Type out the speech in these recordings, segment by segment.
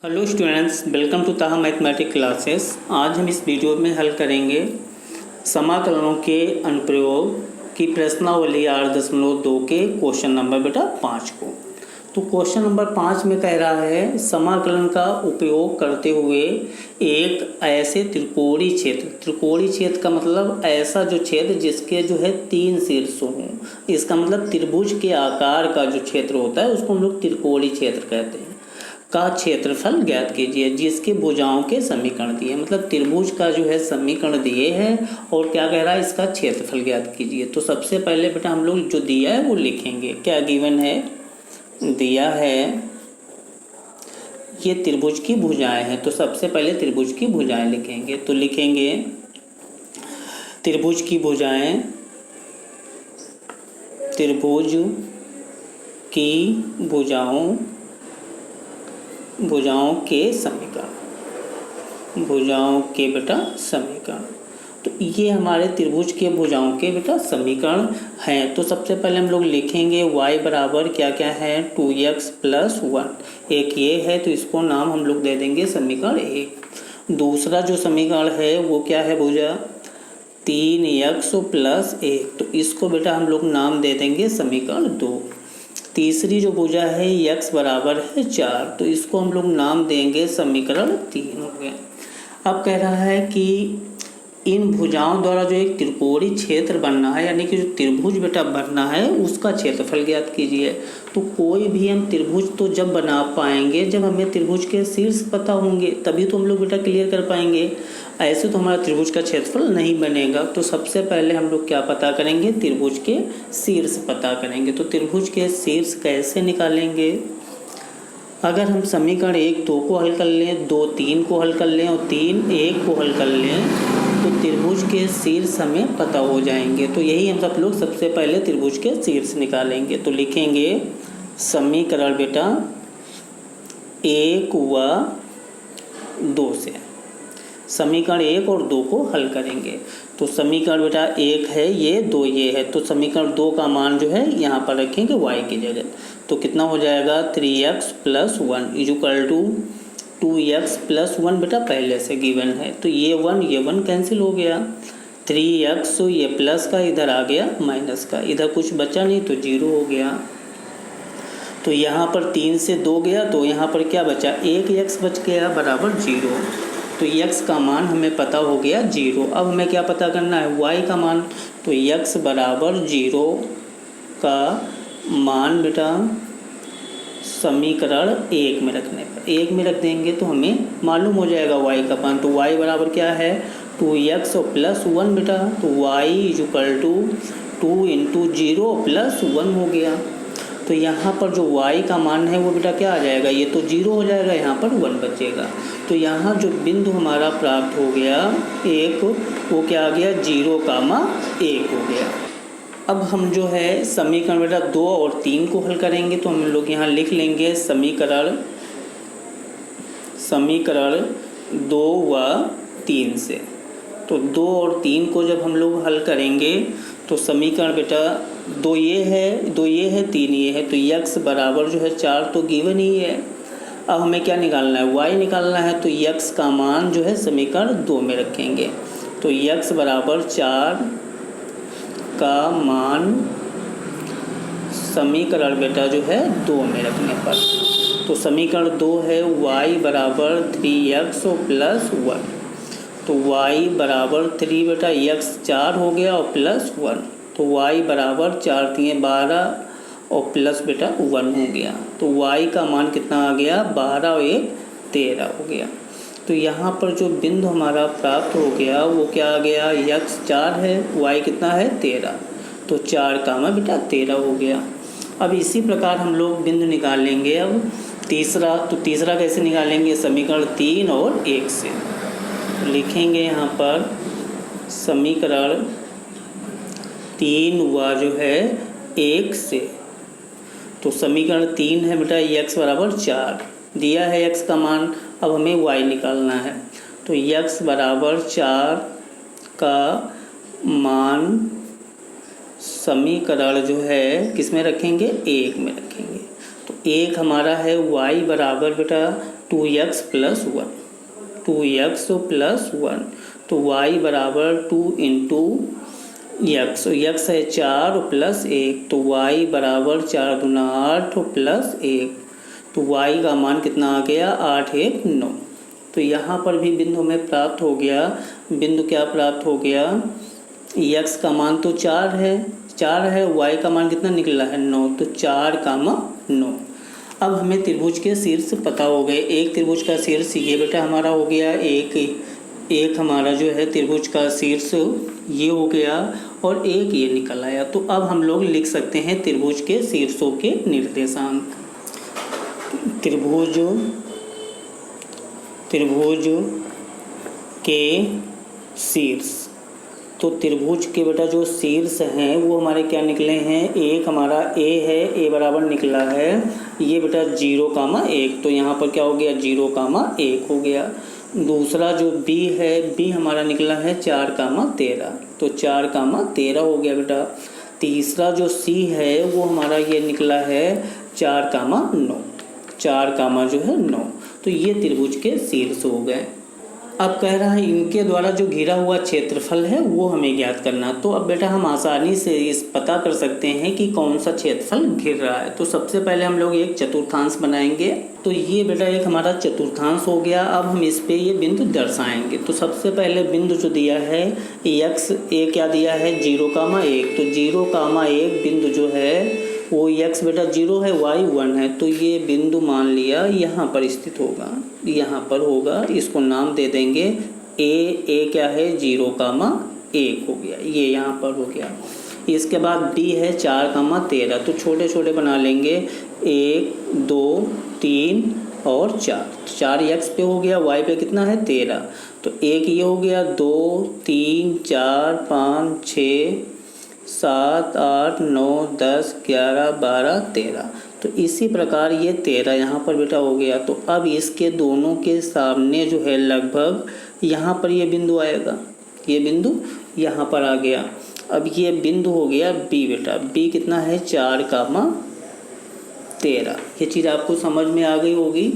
Hello students, welcome to ताहा mathematics classes. आज हम इस वीडियो में हल करेंगे समाकलनों के अनुप्रयोग की प्रश्नावली 8.2 के क्वेश्चन नंबर 5 को। तो क्वेश्चन नंबर 5 में कह रहा है समाकलन का उपयोग करते हुए एक ऐसे त्रिकोणीय क्षेत्र का मतलब ऐसा जो क्षेत्र जिसके जो है 3 शीर्ष हों। इसका मतलब त्रिभुज के आकार का जो क्षेत्र होता है उसको हम लोग त्रिकोणीय क्षेत्र कहते हैं का क्षेत्रफल ज्ञात कीजिए जिसके भुजाओं के समीकरण दिए। मतलब त्रिभुज का जो है समीकरण दिए हैं और क्या कह रहा है, इसका क्षेत्रफल ज्ञात कीजिए। तो सबसे पहले बेटा हम लोग जो दिया है वो लिखेंगे। क्या गिवन है, दिया है ये त्रिभुज की भुजाएं हैं। तो सबसे पहले त्रिभुज की भुजाएं लिखेंगे। तो लिखेंगे त्रिभुज की भुजाएं, त्रिभुज की भुजाओं के समीकरण, भुजाओं के बेटा समीकरण। तो ये हमारे त्रिभुज के भुजाओं के बेटा समीकरण हैं। तो सबसे पहले हम लोग लिखेंगे y बराबर क्या क्या है 2x + 1। एक ये है तो इसको नाम हम लोग दे देंगे समीकरण 1। दूसरा जो समीकरण है वो क्या है भुजा 3x + 1। तो इसको बेटा हम लोग नाम दे देंगे समीकरण 2। तीसरी जो भुजा है x बराबर है 4। तो इसको हम लोग नाम देंगे समीकरण 3 हो गया। अब कह रहा है कि इन भुजाओं द्वारा जो एक त्रिकोणीय क्षेत्र बनना है, यानी कि जो त्रिभुज बेटा बनना है उसका क्षेत्रफल ज्ञात कीजिए। तो कोई भी हम त्रिभुज तो जब बना पाएंगे जब हमें त्रिभुज के शीर्ष पता होंगे, तभी तो हम लोग बेटा क्लियर कर पाएंगे। ऐसे तो हमारा त्रिभुज का क्षेत्रफल नहीं बनेगा। तो सबसे पहले हम लोग क्या पता करेंगे, त्रिभुज के शीर्ष पता करेंगे। तो त्रिभुज के शीर्ष कैसे निकालेंगे, अगर हम समीकरण 1-2 को हल कर लें, 2-3 को हल कर लें और 3-1 को हल कर लें तो त्रिभुज के शीर्ष हमें पता हो जाएंगे। तो यही हम सब लोग सबसे पहले त्रिभुज के शीर्ष निकालेंगे। तो लिखेंगे समीकरण बेटा 1 व 2 से समीकरण 1 और 2 को हल करेंगे। तो समीकरण बेटा 1 है ये, 2 ये है। तो समीकरण 2 का मान जो है यहाँ पर रखेंगे y की जगह। तो कितना हो जाएगा 3x + 1 = 2x + 1 बेटा पहले से गिवन है। तो ये 1 कैंसिल हो गया। 3x ये प्लस का इधर आ गया माइनस का, इधर कुछ बचा नहीं तो 0 हो गया। तो यहाँ पर 3 से 2 गया तो यहाँ पर क्या बचा, 1x बच गया बराबर 0। तो x का मान हमें पता हो गया 0। अब हमें क्या पता करना है, y का मान। तो x बराबर 0 का मान बेटा समीकरण 1 में रखने पर 1 में रख देंगे तो हमें मालूम हो जाएगा y का मान। तो y बराबर क्या है 2x + 1 बेटा। तो y = 2 × 0 + 1 हो गया। तो यहाँ पर जो y का मान है वो बेटा क्या आ जाएगा, ये तो 0 हो जाएगा, यहाँ पर 1 बचेगा। तो यहाँ जो बिंदु हमारा प्राप्त हो गया 1, वो क्या आ गया 0,1 हो गया। अब हम जो है समीकरण बेटा 2 और 3 को हल करेंगे। तो हम लोग यहाँ लिख लेंगे समीकरण 2 व 3 से। तो 2 और 3 को जब हम लोग हल करेंगे तो समीकरण बेटा 2 ये है 3 ये है। तो x बराबर जो है 4 तो गिवन ही है। अब हमें क्या निकालना है, y निकालना है। तो x का मान जो है समीकरण 2 में रखेंगे। तो x बराबर 4 का मान समीकरण बेटा जो है 2 में रखने पर, तो समीकरण 2 है y बराबर 3x + 1। तो y बराबर 3 बेटा, x 4 हो गया और +1। तो y बराबर 4 × 3 = 12 और प्लस बेटा 1 हो गया। तो y का मान कितना आ गया 12 और 1 13 हो गया। तो यहाँ पर जो बिंदु हमारा प्राप्त हो गया वो क्या आ गया, x 4 है, y कितना है 13। तो 4 का मान बेटा 13 हो गया। अब इसी प्रकार हम लोग बिंदु निकाल लेंगे। अब तीसरा, तो तीसरा कैसे निकालेंगे, समीकरण 3 और 1 से। तो लिखेंगे यहाँ पर समीकरण 3 व जो है 1 से। तो समीकरण 3 है बेटा x बराबर 4 दिया है x का मान। अब हमें y निकालना है। तो x बराबर 4 का मान समीकरण जो है किस में रखेंगे, 1 में रखेंगे। तो 1 हमारा है y बराबर बेटा 2x प्लस 1, 2x प्लस 1, तो y बराबर 2 इंटू एक्स, x है 4 प्लस 1, तो y बराबर 4 दूना 8 प्लस 1, तो y का मान कितना आ गया 8 1 9। तो यहाँ पर भी बिंदु हमें प्राप्त हो गया। बिंदु क्या प्राप्त हो गया, x का मान तो 4 है, y का मान कितना निकला है 9, तो 4 कामा 9। अब हमें त्रिभुज के शीर्ष पता हो गए। एक त्रिभुज का शीर्ष ये बेटा हमारा हो गया, एक हमारा जो है त्रिभुज का शीर्ष ये हो गया और एक ये निकल आया। तो अब हम लोग लिख सकते हैं त्रिभुज के शीर्षों के निर्देशांक। त्रिभुज के शीर्ष, तो त्रिभुज के बेटा जो शीर्ष हैं वो हमारे क्या निकले हैं, एक हमारा a है, a बराबर निकला है ये बेटा 0,1, तो यहाँ पर क्या हो गया 0,1 हो गया। दूसरा जो b है, b हमारा निकला है 4,13, तो 4,13 हो गया बेटा। तीसरा जो c है वो हमारा ये निकला है 4,9, 4,9, तो ये त्रिभुज के शीर्ष हो गए। अब कह रहा है इनके द्वारा जो घिरा हुआ क्षेत्रफल है वो हमें ज्ञात करना। तो अब बेटा हम आसानी से इस पता कर सकते हैं कि कौन सा क्षेत्रफल घिर रहा है। तो सबसे पहले हम लोग एक चतुर्थांश बनाएंगे। तो ये बेटा एक हमारा चतुर्थांश हो गया। अब हम इस पे ये बिंदु दर्शाएंगे। तो सबसे पहले बिंदु जो दिया है x, a क्या दिया है 0,1, तो 0,1 बिंदु जो है वो x बेटा 0 है, y 1 है, तो ये बिंदु मान लिया यहाँ पर स्थित होगा, यहाँ पर होगा। इसको नाम दे देंगे a क्या है 0,1 हो गया, ये यहाँ पर हो गया। इसके बाद b है 4,13, तो छोटे छोटे बना लेंगे 1 2 3 और 4 x पे हो गया, y पे कितना है 13, तो एक ये हो गया 2 3 4 5 6 7 8 9 10 11 12 13, तो इसी प्रकार ये 13 यहाँ पर बेटा हो गया। तो अब इसके दोनों के सामने जो है लगभग यहाँ पर ये बिंदु आएगा, ये बिंदु यहाँ पर आ गया। अब ये बिंदु हो गया b बेटा, b कितना है 4,13, ये चीज़ आपको समझ में आ गई होगी।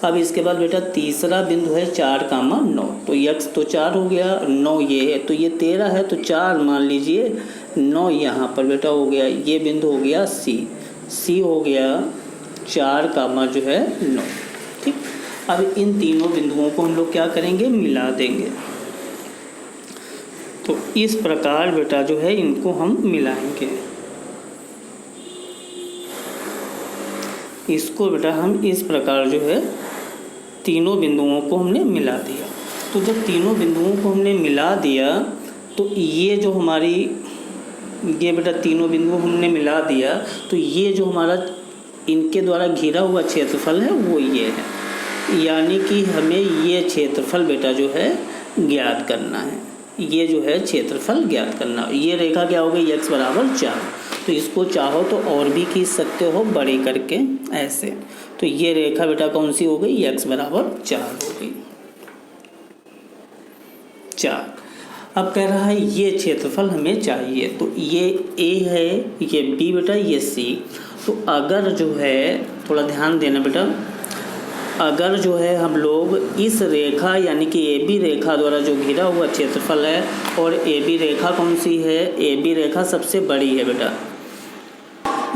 अब इसके बाद बेटा तीसरा बिंदु है 4,9, तो x तो 4 हो गया, 9 ये है, तो ये 13 है, तो 4 मान लीजिए, 9 यहाँ पर बेटा हो गया। ये बिंदु हो गया c हो गया 4, जो है 9, ठीक। अब इन तीनों बिंदुओं को हम लोग क्या करेंगे, मिला देंगे। तो इस प्रकार बेटा जो है इनको हम मिलाएंगे। इसको बेटा हम इस प्रकार जो है तीनों बिंदुओं को हमने मिला दिया। तो जब तीनों बिंदुओं को हमने मिला दिया तो ये जो हमारी ये बेटा तीनों बिंदु हमने मिला दिया, तो ये जो हमारा इनके द्वारा घिरा हुआ क्षेत्रफल है वो ये है, यानी कि हमें ये क्षेत्रफल बेटा जो है ज्ञात करना है। ये जो है क्षेत्रफल ज्ञात करना। ये रेखा क्या हो गई x बराबर 4, तो इसको चाहो तो और भी खींच सकते हो बड़ी करके ऐसे। तो ये रेखा बेटा कौन सी हो गई, x बराबर 4 हो गई, 4। अब कह रहा है ये क्षेत्रफल हमें चाहिए, तो ये a है, ये b बेटा, ये c। तो अगर जो है थोड़ा ध्यान देना बेटा, अगर जो है हम लोग इस रेखा यानी कि ए बी रेखा द्वारा जो घिरा हुआ क्षेत्रफल है, और ए बी रेखा कौन सी है, ए बी रेखा सबसे बड़ी है बेटा।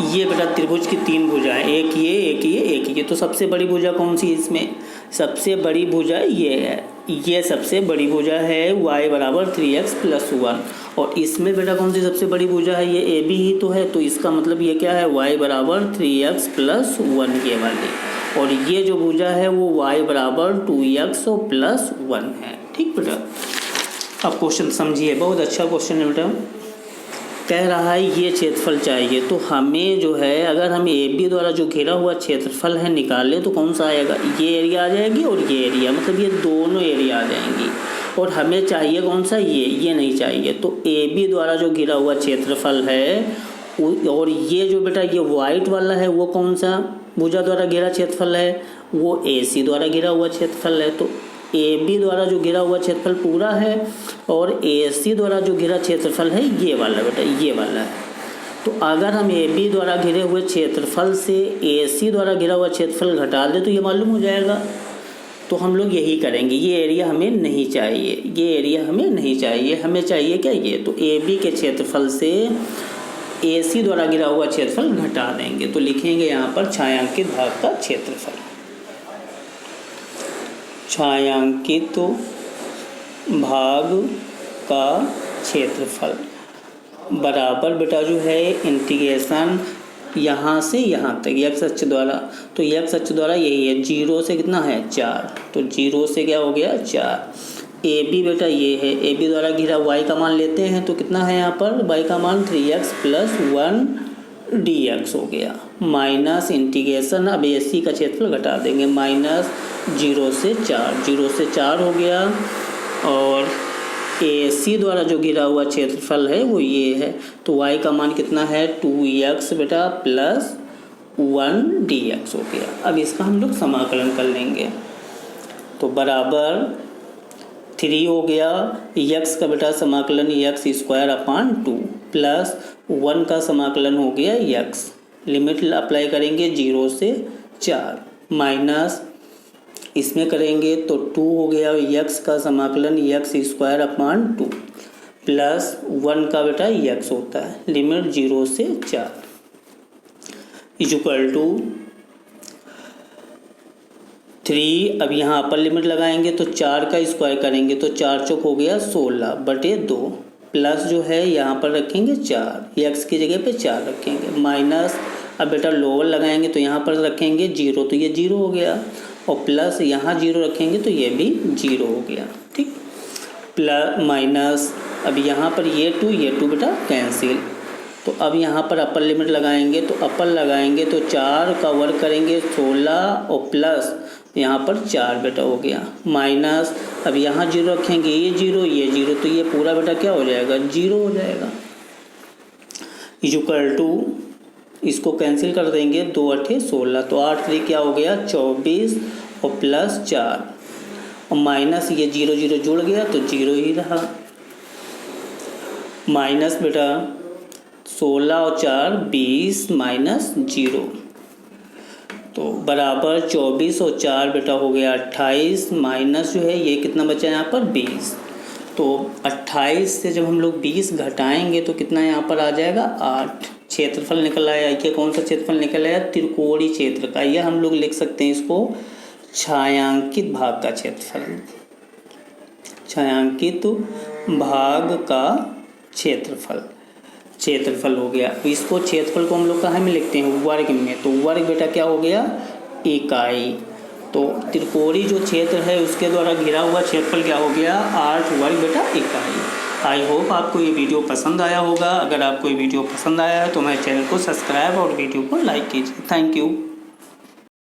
ये बेटा त्रिभुज की 3 भुजाएं, एक ये एक ये एक ये, तो सबसे बड़ी भुजा कौन सी है इसमें, सबसे बड़ी भुजा ये है, ये सबसे बड़ी भुजा है y बराबर 3x प्लस 1। और इसमें बेटा कौन सी सबसे बड़ी भुजा है, ये ए बी ही तो है, तो इसका मतलब ये क्या है y बराबर 3x प्लस 1 ये वाली। और ये जो भुजा है वो y बराबर 2x प्लस 1 है, ठीक बेटा। अब क्वेश्चन समझिए, बहुत अच्छा क्वेश्चन है बेटा। कह रहा है ये क्षेत्रफल चाहिए, तो हमें जो है अगर हम ए बी द्वारा जो घिरा हुआ क्षेत्रफल है निकालें तो कौन सा आएगा, ये एरिया आ जाएगी और ये एरिया, मतलब ये दोनों एरिया आ जाएंगी। और हमें चाहिए कौन सा, ये नहीं चाहिए। तो ए बी द्वारा जो घिरा हुआ क्षेत्रफल है, और ये जो बेटा ये वाइट वाला है वो कौन सा भुजा द्वारा घिरा क्षेत्रफल है, वो ए सी द्वारा घिरा हुआ क्षेत्रफल है। तो ए बी द्वारा जो घिरा हुआ क्षेत्रफल पूरा है, और ए सी द्वारा जो घिरा क्षेत्रफल है ये वाला बेटा, ये वाला है। तो अगर हम ए बी द्वारा घिरे हुए क्षेत्रफल से ए सी द्वारा घिरा हुआ क्षेत्रफल घटा दें तो ये मालूम हो जाएगा। तो हम लोग यही करेंगे। ये एरिया हमें नहीं चाहिए, ये एरिया हमें नहीं चाहिए, हमें चाहिए क्या ये। तो ए बी के क्षेत्रफल से ए सी द्वारा गिरा हुआ क्षेत्रफल घटा देंगे। तो लिखेंगे यहाँ पर छायांकित भाग का क्षेत्रफल। छायांकित भाग का क्षेत्रफल बराबर बेटा जो है इंटीग्रेशन यहाँ से यहाँ तक एक्स अक्ष द्वारा। तो एक्स अक्ष द्वारा यही है, 0 से कितना है 4, तो 0 से क्या हो गया 4। ए बी बेटा ये है, ए बी द्वारा घिरा वाई का मान लेते हैं तो कितना है यहाँ पर वाई का मान 3x + 1 dx हो गया। माइनस इंटीग्रेशन, अब ए सी का क्षेत्रफल घटा देंगे, -0 से 4, 0 से 4 हो गया। और ए सी द्वारा जो गिरा हुआ क्षेत्रफल है वो ये है, तो y का मान कितना है 2x बेटा + 1 dx हो गया। अब इसका हम लोग समाकलन कर लेंगे, तो बराबर 3 हो गया x का बेटा समाकलन x² + 1 का समाकलन हो गया x, लिमिट अप्लाई करेंगे 0 से 4, माइनस इसमें करेंगे तो 2 हो गया x का समाकलन x² + 1 का बेटा x होता है, लिमिट 0 से 4 = 3। अब यहाँ अपर लिमिट लगाएंगे तो 4 का स्क्वायर करेंगे तो 4 चौक हो गया 16/2, प्लस जो है यहाँ पर रखेंगे 4, x की जगह पे 4 रखेंगे, माइनस अब बेटा लोअर लगाएंगे तो यहाँ पर रखेंगे 0, तो ये 0 हो गया, और प्लस यहाँ 0 रखेंगे तो ये भी 0 हो गया, ठीक। प्लस माइनस अब यहाँ पर ये 2 बेटा कैंसिल, तो अब यहाँ पर अपर लिमिट लगाएंगे तो अपर लगाएंगे तो 4 का वर्ग करेंगे 16, और प्लस यहाँ पर 4 बेटा हो गया, माइनस अब यहाँ 0 रखेंगे, ये 0 तो ये पूरा बेटा क्या हो जाएगा 0 हो जाएगा, = इसको कैंसिल कर देंगे, 2 × 8 = 16, तो 8 × 3 क्या हो गया 24, और प्लस 4 और माइनस ये 0 जुड़ गया तो 0 ही रहा, माइनस बेटा 16 और 4 20 माइनस 0, तो बराबर 24 और 4 बेटा हो गया 28, माइनस जो है ये कितना बचा यहाँ पर 20, तो 28 से जब हम लोग 20 घटाएंगे तो कितना यहाँ पर आ जाएगा 8। क्षेत्रफल निकल आया, ये कौन सा क्षेत्रफल निकल आया त्रिकोणीय क्षेत्र का, यह हम लोग लिख सकते हैं इसको छायांकित भाग का क्षेत्रफल, छायांकित भाग का क्षेत्रफल हो गया। इसको क्षेत्रफल को हम लोग कहाँ में लिखते हैं वर्ग में, तो वर्ग बेटा क्या हो गया इकाई, तो त्रिकोणीय जो क्षेत्र है उसके द्वारा घिरा हुआ क्षेत्रफल क्या हो गया 8 वर्ग बेटा इकाई। आई होप आपको ये वीडियो पसंद आया होगा। अगर आपको ये वीडियो पसंद आया है तो मेरे चैनल को सब्सक्राइब और वीडियो को लाइक कीजिए। Thank you.